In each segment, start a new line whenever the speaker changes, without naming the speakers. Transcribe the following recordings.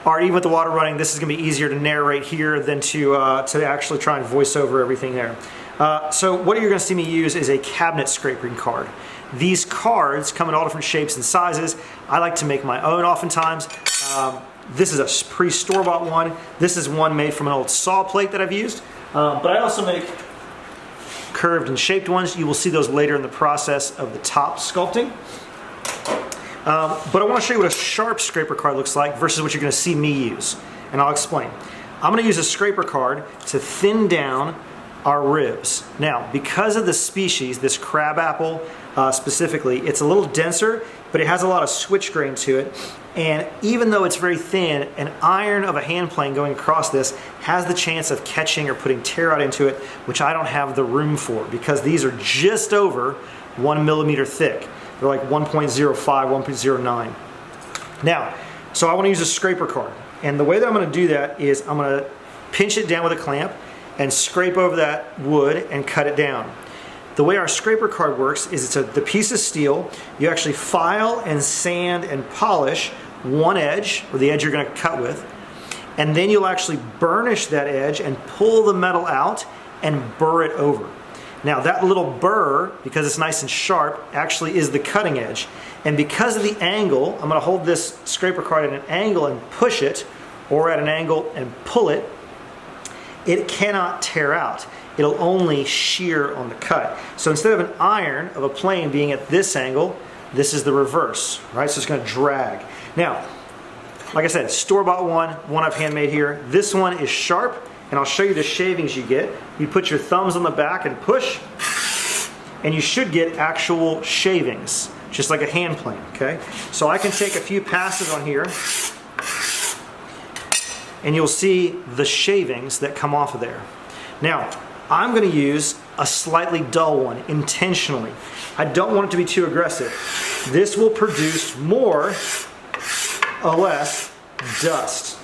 or even with the water running, this is going to be easier to narrate here than to actually try and voice over everything there. So what you're going to see me use is a cabinet scraping card. These cards come in all different shapes and sizes. I like to make my own oftentimes. This is a pre-store-bought one. This is one made from an old saw plate that I've used. But I also make curved and shaped ones. You will see those later in the process of the top sculpting. But I want to show you what a sharp scraper card looks like versus what you're going to see me use. And I'll explain. I'm going to use a scraper card to thin down our ribs. Now, because of the species, this crabapple specifically, it's a little denser, but it has a lot of switch grain to it. And even though it's very thin, an iron of a hand plane going across this has the chance of catching or putting tear out into it, which I don't have the room for because these are just over 1 millimeter thick. They're like 1.05, 1.09. Now, so I want to use a scraper card. And the way that I'm going to do that is I'm going to pinch it down with a clamp and scrape over that wood and cut it down. The way our scraper card works is it's the piece of steel. You actually file and sand and polish one edge, or the edge you're going to cut with, and then you'll actually burnish that edge and pull the metal out and burr it over. Now that little burr, because it's nice and sharp, actually is the cutting edge. And because of the angle, I'm going to hold this scraper card at an angle and push it, or at an angle and pull it. It cannot tear out. It'll only shear on the cut. So instead of an iron of a plane being at this angle, this is the reverse, right? So it's going to drag. Now, like I said, store-bought one I've handmade here. This one is sharp, and I'll show you the shavings you get. You put your thumbs on the back and push, and you should get actual shavings, just like a hand plane, okay? So I can take a few passes on here, and you'll see the shavings that come off of there. Now, I'm going to use a slightly dull one intentionally. I don't want it to be too aggressive. This will produce more or less dust.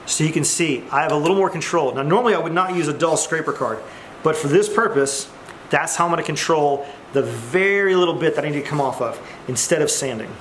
So you can see I have a little more control. Now normally I would not use a dull scraper card, but for this purpose, that's how I'm going to control the very little bit that I need to come off of instead of sanding.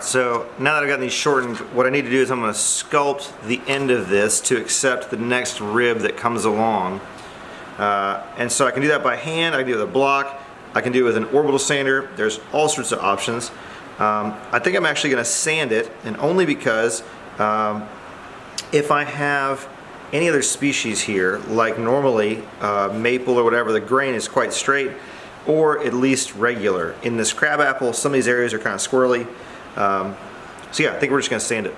so now that I've got these shortened, what I need to do is I'm going to sculpt the end of this to accept the next rib that comes along. And so I can do that by hand, I can do it with a block, I can do it with an orbital sander. There's all sorts of options. I think I'm actually going to sand it, and only because if I have any other species here, like normally maple or whatever, the grain is quite straight, or at least regular. In this crabapple, some of these areas are kind of squirrely. So yeah, I think we're just going to sand it.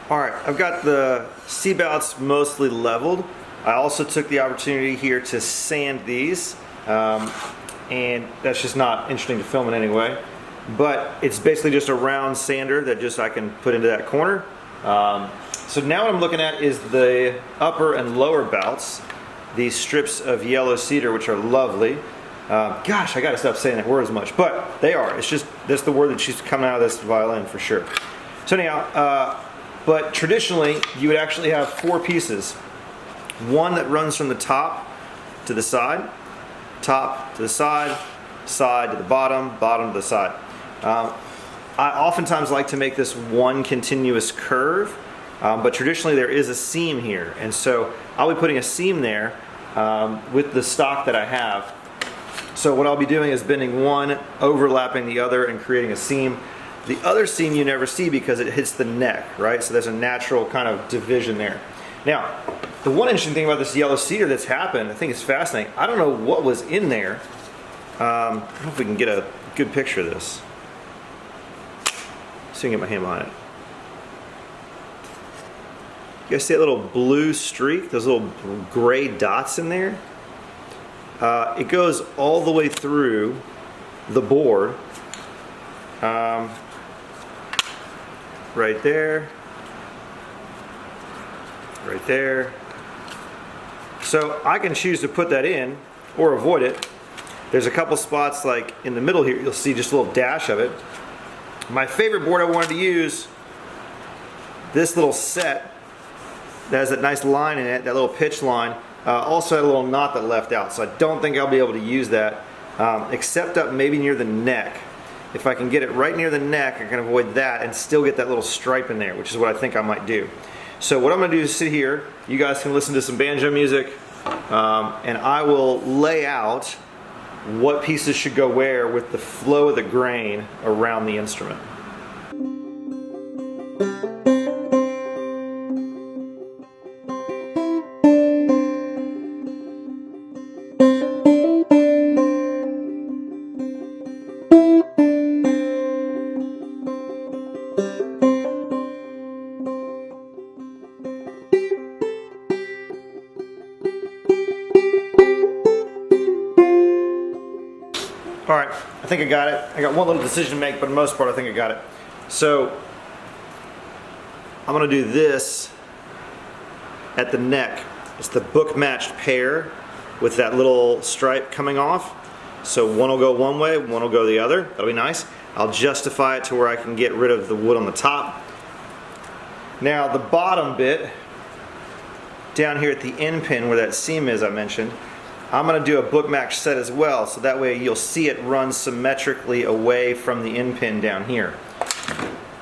Alright, I've got the seabouts mostly leveled. I also took the opportunity here to sand these, and that's just not interesting to film in any way. But it's basically just a round sander that just I can put into that corner. So now what I'm looking at is the upper and lower bouts, these strips of yellow cedar, which are lovely. Gosh, I gotta stop saying that word as much, but they are. It's just, that's the word that she's coming out of this violin for sure. So anyhow, but traditionally you would actually have 4 pieces. One that runs from the top to the side, top to the side, side to the bottom, bottom to the side. I oftentimes like to make this one continuous curve, but traditionally there is a seam here, and so I'll be putting a seam there with the stock that I have. So what I'll be doing is bending one, overlapping the other, and creating a seam. The other seam you never see because it hits the neck, right? So there's a natural kind of division there. Now, the one interesting thing about this yellow cedar that's happened, I think it's fascinating. I don't know what was in there. I don't know if we can get a good picture of this. See if I can get my hand behind it. You guys see that little blue streak? Those little gray dots in there? It goes all the way through the board. Right there. Right there. So I can choose to put that in or avoid it. There's a couple spots like in the middle here, you'll see just a little dash of it. My favorite board I wanted to use, this little set that has that nice line in it, that little pitch line, also had a little knot that left out, so I don't think I'll be able to use that, except up maybe near the neck. If I can get it right near the neck, I can avoid that and still get that little stripe in there, which is what I think I might do. So what I'm going to do is sit here, you guys can listen to some banjo music, and I will lay out what pieces should go where with the flow of the grain around the instrument. All right, I think I got it. I got one little decision to make, but for the most part, I think I got it. So I'm gonna do this at the neck. It's the book matched pair with that little stripe coming off. So one will go one way, one will go the other. That'll be nice. I'll justify it to where I can get rid of the wood on the top. Now the bottom bit, down here at the end pin where that seam is I mentioned, I'm going to do a book match set as well, so that way you'll see it run symmetrically away from the end pin down here.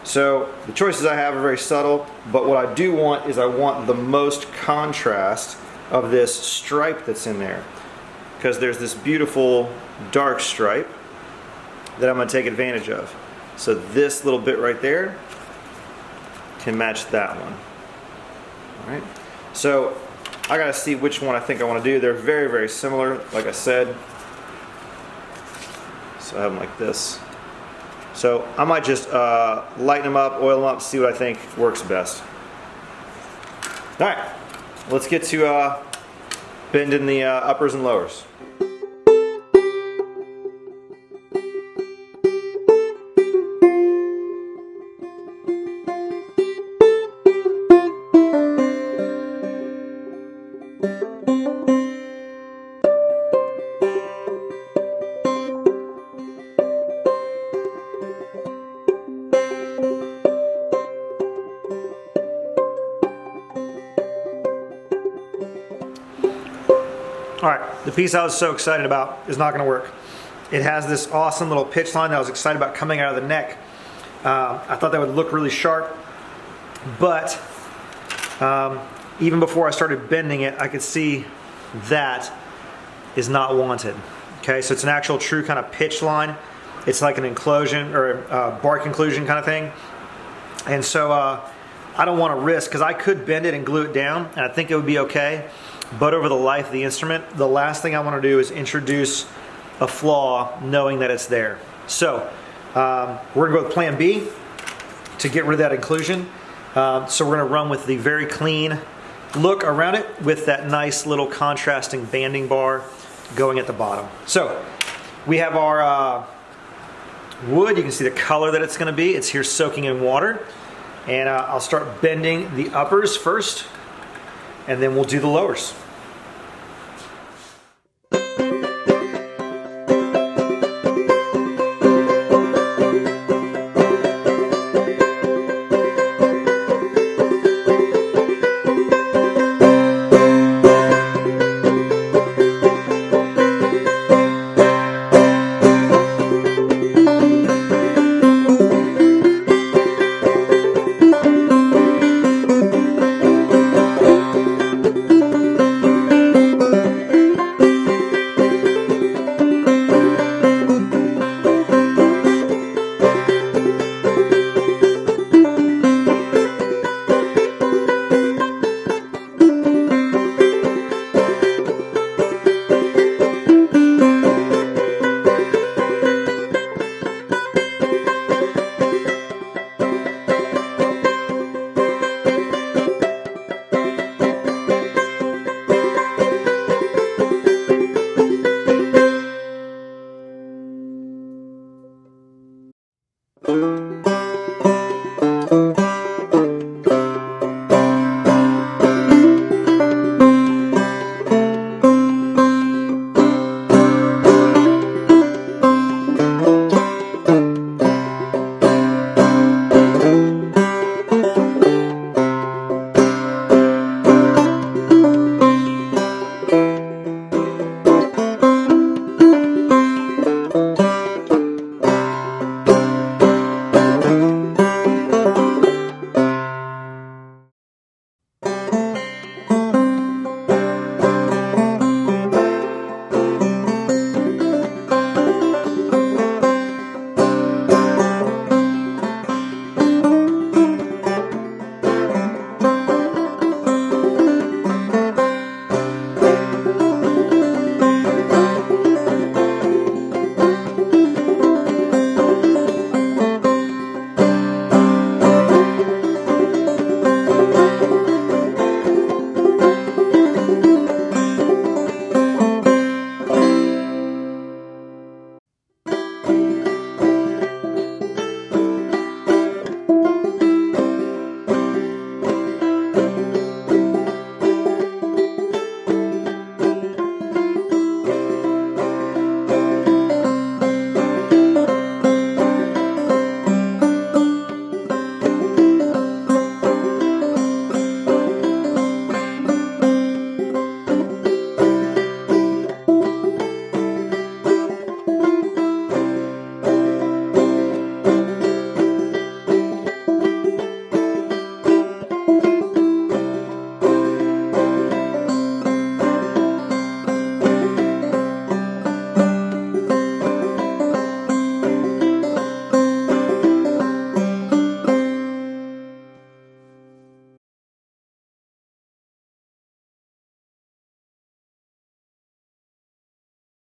So the choices I have are very subtle, but what I do want is I want the most contrast of this stripe that's in there, because there's this beautiful dark stripe that I'm going to take advantage of. So this little bit right there can match that one. All right. So I gotta see which one I think I want to do. They're very, very similar, like I said. So I have them like this. So I might just lighten them up, oil them up, see what I think works best. All right, let's get to bending the uppers and lowers. All right, the piece I was so excited about is not gonna work. It has this awesome little pitch line that I was excited about coming out of the neck. I thought that would look really sharp, but even before I started bending it, I could see that is not wanted. Okay, so it's an actual true kind of pitch line. It's like an inclusion or a bark inclusion kind of thing. And so I don't want to risk, because I could bend it and glue it down, and I think it would be okay. But over the life of the instrument, the last thing I want to do is introduce a flaw knowing that it's there. So we're gonna go with plan B to get rid of that inclusion. So we're gonna run with the very clean look around it with that nice little contrasting banding bar going at the bottom. So we have our wood. You can see the color that it's gonna be. It's here soaking in water. And I'll start bending the uppers first, and then we'll do the lowers.